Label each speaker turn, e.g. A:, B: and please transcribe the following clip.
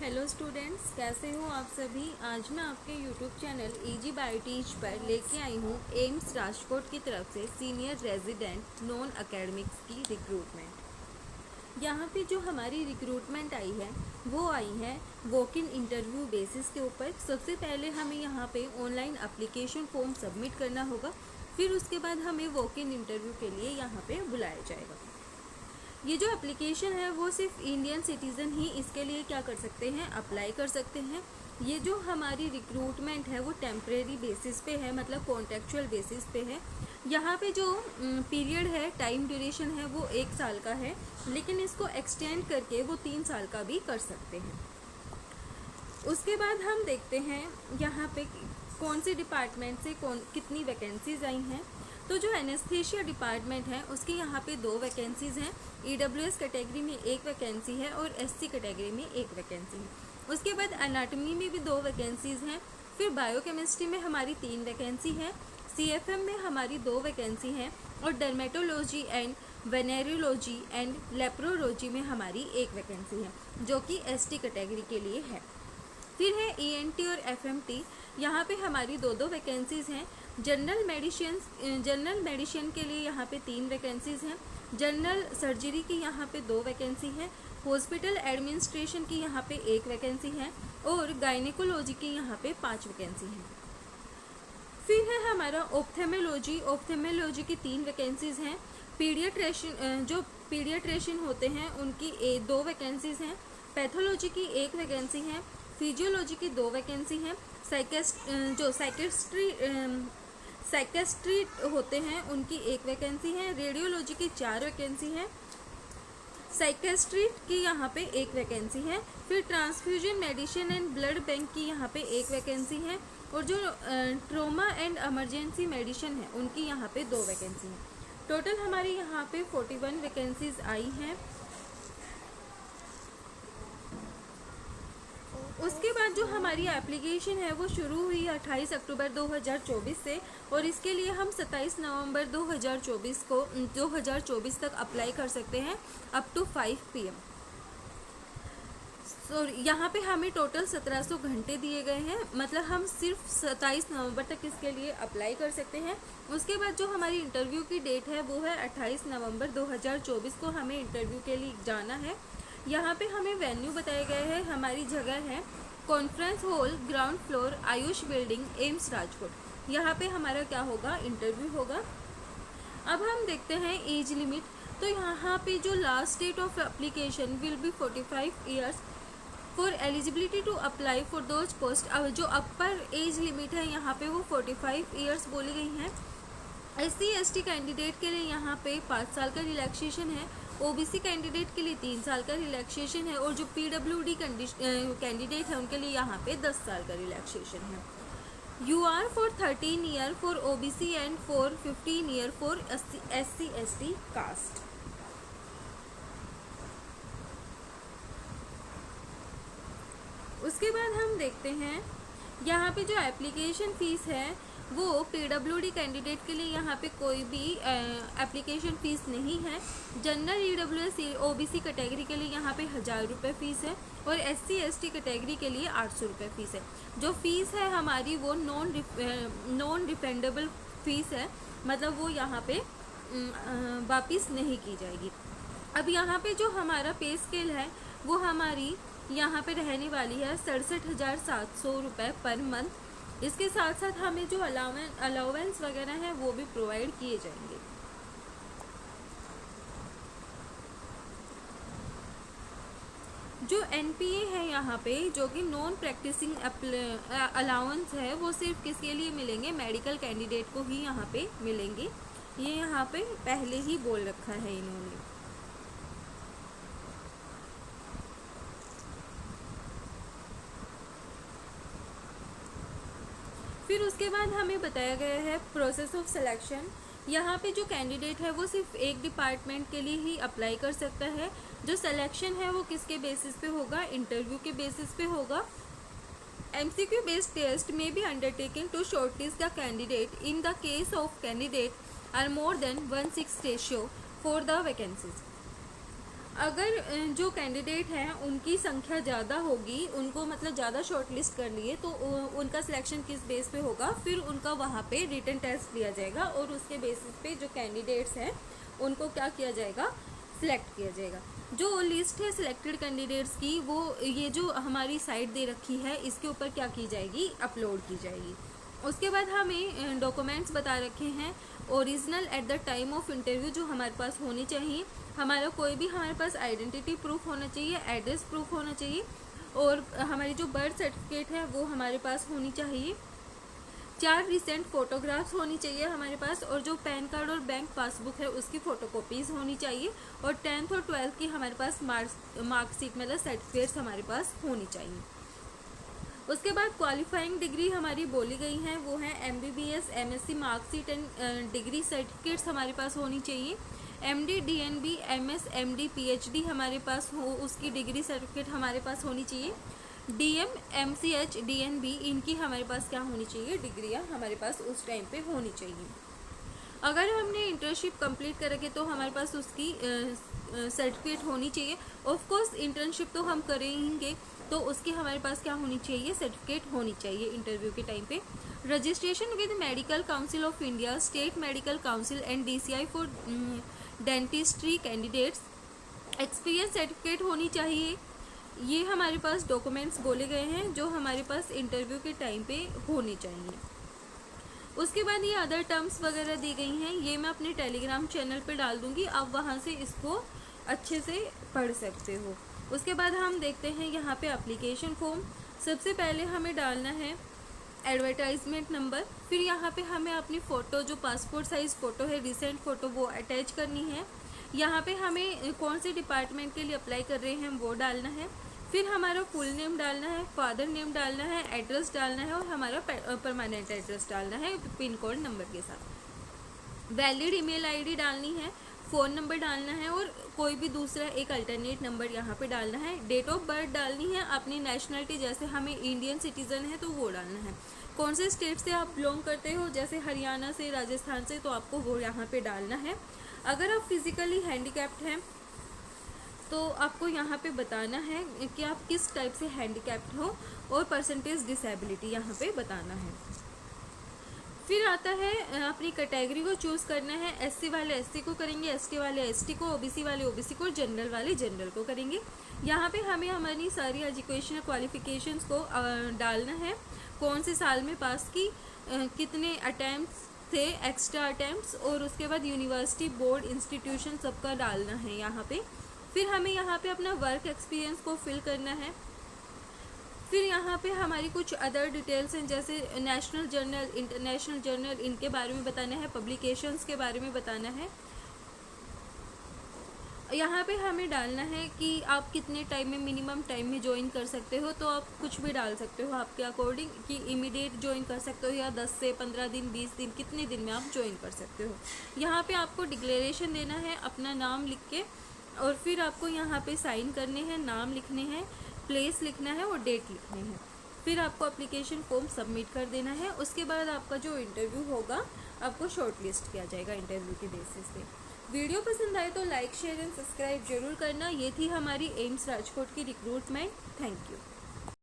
A: Hello students, कैसे हो आप सभी। आज मैं आपके YouTube channel easy bio teach पर लेके आई हूँ एम्स राजकोट की तरफ से सीनियर रेजिडेंट नॉन एकेडमिक्स की रिक्रूटमेंट। यहाँ पे जो हमारी रिक्रूटमेंट आई है वो आई है वॉक इन इंटरव्यू बेसिस के ऊपर। सबसे पहले हमें यहाँ पे ऑनलाइन एप्लीकेशन फॉर्म सबमिट करना होगा, फिर उसके बाद हमें वॉक इन इंटरव्यू के लिए यहाँ पे बुलाया जाएगा। ये जो एप्लीकेशन है वो सिर्फ इंडियन सिटीज़न ही इसके लिए क्या कर सकते हैं, अप्लाई कर सकते हैं। ये जो हमारी रिक्रूटमेंट है वो टेम्परेरी बेसिस पे है, मतलब कॉन्ट्रेक्चुअल बेसिस पे है। यहाँ पे जो पीरियड है, टाइम ड्यूरेशन है वो 1 साल का है, लेकिन इसको एक्सटेंड करके वो 3 साल का भी कर सकते हैं। उसके बाद हम देखते हैं यहाँ पे कौन से डिपार्टमेंट से कितनी वैकेंसीज आई हैं। तो जो एनेस्थीसिया डिपार्टमेंट है उसके यहाँ पे 2 वैकेंसीज़ हैं। ईडब्ल्यूएस कैटेगरी में 1 वैकेंसी है और एससी कैटेगरी में 1 वैकेंसी है। उसके बाद एनाटॉमी में भी 2 वैकेंसीज़ हैं। फिर बायोकेमिस्ट्री में हमारी 3 वैकेंसी है। सीएफएम में हमारी 2 वैकेंसी हैं और डर्मेटोलॉजी एंड वेनेरियोलॉजी एंड लेप्रोलॉजी में हमारी 1 वैकेंसी है, जो कि एसटी कैटेगरी के लिए है। फिर है ईएनटी और एफएमटी, यहाँ पे हमारी 2 वैकेंसीज़ हैं। जनरल मेडिसिन के लिए यहाँ पे 3 वैकेंसीज़ हैं। जनरल सर्जरी की यहाँ पे 2 वैकेंसी हैं। हॉस्पिटल एडमिनिस्ट्रेशन की यहाँ पे 1 वैकेंसी है और गायनेकोलॉजी की यहाँ पे 5 वैकेंसी हैं। फिर है हमारा ऑप्थेमेलॉजी की 3 वैकेंसीज़ हैं। जो पीडियाट्रिशियन होते हैं उनकी 2 वैकेंसीज़ हैं। पैथोलॉजी की 1 वैकेंसी है। फिजियोलॉजी की 2 वैकेंसी हैं। साइकेस्ट्री होते हैं उनकी 1 वैकेंसी है। रेडियोलॉजी की 4 वैकेंसी है। साइकेस्ट्री की यहाँ पे 1 वैकेंसी है। फिर transfusion medicine and blood bank की यहाँ पे 1 वैकेंसी है और जो ट्रोमा एंड इमरजेंसी मेडिसिन है उनकी यहाँ पे 2 वैकेंसी है। टोटल हमारे यहाँ पे 41 वैकेंसीज आई हैं। उसके बाद जो हमारी एप्लीकेशन है वो शुरू हुई 28 अक्टूबर 2024 से और इसके लिए हम 27 नवंबर 2024 तक अप्लाई कर सकते हैं अप टू 5 PM। यहाँ पे हमें टोटल 1700 घंटे दिए गए हैं, मतलब हम सिर्फ 27 नवंबर तक इसके लिए अप्लाई कर सकते हैं। उसके बाद जो हमारी इंटरव्यू की डेट है वो है 28 नवंबर 2024 को हमें इंटरव्यू के लिए जाना है। यहाँ पे हमें वेन्यू बताए गए हैं। हमारी जगह है conference hall, ground floor, Ayush building, AIIMS Rajkot. यहाँ पे हमारा क्या होगा, इंटरव्यू होगा। अब हम देखते हैं एज लिमिट। तो यहाँ पे जो last date of application will be 45 years for eligibility to apply for those post. अब जो अपर एज लिमिट है यहाँ पे वो 45 ईयर्स बोली गई हैं। SC/ST कैंडिडेट के लिए यहाँ पे 5 साल का रिलैक्सेशन है। OBC कैंडिडेट के लिए 3 साल का रिलैक्सेशन है और जो PWD कैंडिडेट है उनके लिए यहाँ पे 10 साल का रिलैक्सेशन है। UR for 13 year for OBC and for 15 year for SC/ST caste. उसके बाद हम देखते हैं यहाँ पे जो एप्लीकेशन फ़ीस है वो PWD कैंडिडेट के लिए यहाँ पे कोई भी एप्लीकेशन फ़ीस नहीं है। जनरल EWS OBC कैटेगरी के लिए यहाँ पे 1000 रुपये फ़ीस है और SC/ST कैटेगरी के लिए 800 रुपये फ़ीस है। जो फ़ीस है हमारी वो नॉन रिफंडेबल फ़ीस है, मतलब वो यहाँ पे वापस नहीं की जाएगी। अब यहाँ पे जो हमारा पे स्केल है वो हमारी यहाँ पे रहने वाली है 67,700 रुपये पर मंथ। इसके साथ साथ हमें जो अलाउंस वगैरह है वो भी प्रोवाइड किए जाएंगे। जो NPA है यहाँ पे, जो कि नॉन प्रैक्टिसिंग अलाउंस है, वो सिर्फ किसके लिए मिलेंगे, मेडिकल कैंडिडेट को ही यहाँ पे मिलेंगे। ये यहाँ पे पहले ही बोल रखा है इन्होंने। फिर उसके बाद हमें बताया गया है प्रोसेस ऑफ सिलेक्शन। यहाँ पे जो कैंडिडेट है वो सिर्फ एक डिपार्टमेंट के लिए ही अप्लाई कर सकता है। जो सिलेक्शन है वो किसके बेसिस पे होगा, इंटरव्यू के बेसिस पे होगा। MCQ based test may be undertaken to shortlist the candidate in the case of candidate are more than 1:6 ratio for the vacancies। अगर जो कैंडिडेट हैं उनकी संख्या ज़्यादा होगी, उनको मतलब ज़्यादा शॉर्टलिस्ट कर लिए, तो उनका सिलेक्शन किस बेस पे होगा, फिर उनका वहाँ पे रिटन टेस्ट लिया जाएगा और उसके बेसिस पे जो कैंडिडेट्स हैं उनको क्या किया जाएगा, सिलेक्ट किया जाएगा। जो लिस्ट है सिलेक्टेड कैंडिडेट्स की, वो ये जो हमारी साइट दे रखी है इसके ऊपर क्या की जाएगी, अपलोड की जाएगी। उसके बाद हमें डॉक्यूमेंट्स बता रखे हैं original at the time of interview जो हमारे पास होनी चाहिए। हमारा कोई भी हमारे पास आइडेंटिटी प्रूफ होना चाहिए, एड्रेस प्रूफ होना चाहिए, और हमारी जो बर्थ सर्टिफिकेट है वो हमारे पास होनी चाहिए। 4 रिसेंट फ़ोटोग्राफ्स होनी चाहिए हमारे पास, और जो पैन कार्ड और बैंक पासबुक है उसकी फ़ोटोकॉपीज़ होनी चाहिए, और 10th और 12th की हमारे पास मार्कशीट मतलब सर्टिफिकेट्स हमारे पास होनी चाहिए। उसके बाद क्वालिफाइंग डिग्री हमारी बोली गई हैं, वो है MBBS, MSc marksheet and degree certificates हमारे पास होनी चाहिए। MD, DNB, MS, MD, PhD हमारे पास हो, उसकी डिग्री सर्टिफिकेट हमारे पास होनी चाहिए। DM, MCH, DNB इनकी हमारे पास क्या होनी चाहिए, डिग्रियाँ हमारे पास उस टाइम पे होनी चाहिए। अगर हमने इंटर्नशिप कंप्लीट कर रखे तो हमारे पास उसकी सर्टिफिकेट होनी चाहिए। ऑफ कोर्स इंटर्नशिप तो हम करेंगे तो उसकी हमारे पास क्या होनी चाहिए, सर्टिफिकेट होनी चाहिए इंटरव्यू के टाइम पे। Registration with medical council of India, state medical council and DCI for dentistry candidates, experience certificate होनी चाहिए। ये हमारे पास डॉक्यूमेंट्स बोले गए हैं जो हमारे पास इंटरव्यू के टाइम पे होने चाहिए। उसके बाद ये अदर टर्म्स वगैरह दी गई हैं, ये मैं अपने टेलीग्राम चैनल पे डाल दूँगी, आप वहाँ से इसको अच्छे से पढ़ सकते हो। उसके बाद हम देखते हैं यहाँ पे एप्लीकेशन फॉर्म। सबसे पहले हमें डालना है एडवर्टाइजमेंट नंबर, फिर यहाँ पे हमें अपनी फ़ोटो जो पासपोर्ट साइज़ फ़ोटो है, रिसेंट फ़ोटो, वो अटैच करनी है। यहाँ पे हमें कौन से डिपार्टमेंट के लिए अप्लाई कर रहे हैं वो डालना है, फिर हमारा फुल नेम डालना है, फादर नेम डालना है, एड्रेस डालना है, और हमारा परमानेंट एड्रेस डालना है पिन कोड नंबर के साथ। वैलिड ईमेल आईडी डालनी है, फ़ोन नंबर डालना है, और कोई भी दूसरा एक अल्टरनेट नंबर यहाँ पे डालना है। डेट ऑफ बर्थ डालनी है, अपनी नेशनलिटी जैसे हमें इंडियन सिटीज़न है तो वो डालना है। कौन से स्टेट से आप बिलोंग करते हो, जैसे हरियाणा से, राजस्थान से, तो आपको वो यहाँ पे डालना है। अगर आप फिज़िकली हैंडीकैप्ड हैं तो आपको यहाँ पे बताना है कि आप किस टाइप से हैंडीकैप्ड हो, और परसेंटेज डिसेबिलिटी यहाँ पे बताना है। फिर आता है अपनी कैटेगरी को चूज़ करना है। SC वाले SC को करेंगे, ST वाले ST को, OBC वाले OBC को, जनरल वाले जनरल को करेंगे। यहाँ पे हमें हमारी सारी एजुकेशनल क्वालिफिकेशंस को डालना है, कौन से साल में पास की, कितने अटैम्प्ट्स थे, एक्स्ट्रा अटैम्प्ट्स, और उसके बाद यूनिवर्सिटी, बोर्ड, इंस्टीट्यूशन सबका डालना है यहाँ पे। फिर हमें यहाँ पे अपना वर्क एक्सपीरियंस को फिल करना है। फिर यहाँ पे हमारी कुछ अदर डिटेल्स हैं, जैसे नेशनल जर्नल, इंटरनेशनल जर्नल, इनके बारे में बताना है, पब्लिकेशंस के बारे में बताना है। यहाँ पे हमें डालना है कि आप कितने टाइम में, मिनिमम टाइम में ज्वाइन कर सकते हो, तो आप कुछ भी डाल सकते हो आपके अकॉर्डिंग, कि इमीडिएट ज्वाइन कर सकते हो या 10 से 15 दिन, 20 दिन, कितने दिन में आप ज्वाइन कर सकते हो। यहाँ पे आपको डिक्लेरेशन देना है अपना नाम लिख के, और फिर आपको यहाँ पे साइन करने हैं, नाम लिखने हैं, प्लेस लिखना है और डेट लिखनी है। फिर आपको एप्लीकेशन फॉर्म सबमिट कर देना है। उसके बाद आपका जो इंटरव्यू होगा आपको शॉर्टलिस्ट किया जाएगा इंटरव्यू के बेसिस पे। वीडियो पसंद आए तो लाइक, शेयर एंड सब्सक्राइब जरूर करना। ये थी हमारी एम्स राजकोट की रिक्रूटमेंट। Thank you.